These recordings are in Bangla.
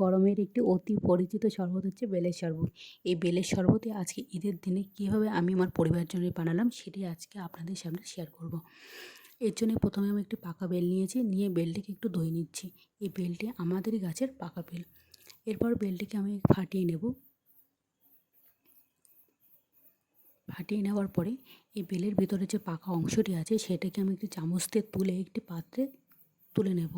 গরমের একটি অতি পরিচিত শরবত হচ্ছে বেলের শরবত। এই বেলের শরবতে আজকে ঈদের দিনে কীভাবে আমি আমার পরিবারের জন্য বানালাম সেটি আজকে আপনাদের সামনে শেয়ার করব। এর জন্য প্রথমে আমি একটি পাকা বেল নিয়েছি, নিয়ে বেলটিকে একটু ধুয়ে নিচ্ছি। এই বেলটি আমাদেরই গাছের পাকা বেল। এরপর বেলটিকে আমি ফাটিয়ে নেব। ফাটিয়ে নেওয়ার পরে এই বেলের ভিতরে যে পাকা অংশটি আছে সেটাকে আমি একটি চামচ দিয়ে তুলে একটি পাত্রে তুলে নেব।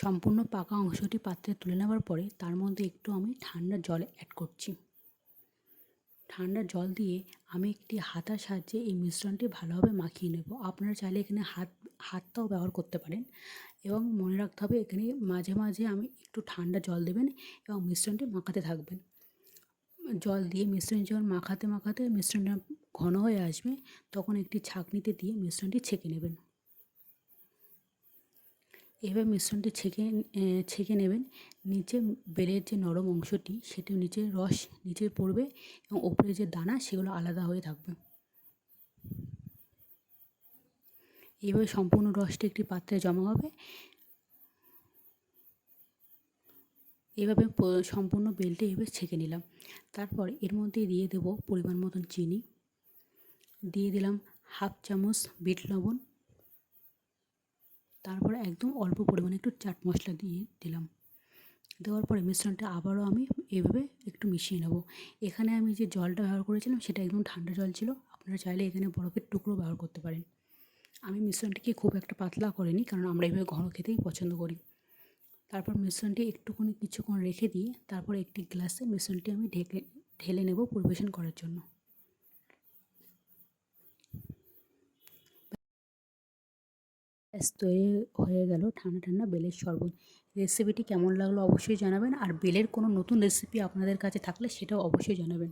সম্পূর্ণ পাকা অংশটি পাত্রে তুলে নেওয়ার পরে তার মধ্যে একটু আমি ঠান্ডা জল অ্যাড করছি। ঠান্ডা জল দিয়ে আমি একটি হাতার সাহায্যে এই মিশ্রণটি ভালোভাবে মাখিয়ে নেব। আপনারা চাইলে এখানে হাতটাও ব্যবহার করতে পারেন। এবং মনে রাখতে হবে এখানে মাঝে মাঝে আমি একটু ঠান্ডা জল দেবেন এবং মিশ্রণটি মাখাতে থাকবেন। জল দিয়ে মিশ্রণ যখন মাখাতে মাখাতে মিশ্রণটা ঘন হয়ে আসবে, তখন একটি ছাঁকনিতে দিয়ে মিশ্রণটি ছেঁকে নেবেন। এভাবে মিশ্রণটি ছেঁকে নেবেন। নিচে বেলের যে নরম অংশটি সেটি নিচে রস নিচে পড়বে এবং ওপরে যে দানা সেগুলো আলাদা হয়ে থাকবে। এইভাবে সম্পূর্ণ রসটি একটি পাত্রে জমা হবে। এভাবে সম্পূর্ণ বেলটি এভাবে ছেঁকে নিলাম। তারপর এর মধ্যে দিয়ে দেব পরিমাণ মতন চিনি, দিয়ে দিলাম হাফ চামচ বিট লবণ, তারপর একদম অল্প পরিমাণে একটু চাট মশলা দিয়ে দিলাম। দেওয়ার পরে মিশ্রণটা আবারও আমি এভাবে একটু মিশিয়ে নেব। এখানে আমি যে জলটা ব্যবহার করেছিলাম সেটা একদম ঠান্ডা জল ছিল। আপনারা চাইলে এখানে বরফের টুকরো ব্যবহার করতে পারেন। আমি মিশ্রণটিকে খুব একটা পাতলা করিনি, কারণ আমরা এইভাবে ঘন খেতেই পছন্দ করি। তারপর মিশ্রণটি একটুখানি কিছুক্ষণ রেখে দিয়ে তারপর একটি গ্লাসে মিশ্রণটি আমি ঢেলে নেব পরিবেশন করার জন্য। তৈরি হয়ে গেল ঠান্ডা ঠান্ডা বেলের শরবত। রেসিপিটি কেমন লাগলো অবশ্যই জানাবেন, আর বেলের কোনো নতুন রেসিপি আপনাদের কাছে থাকলে সেটাও অবশ্যই জানাবেন।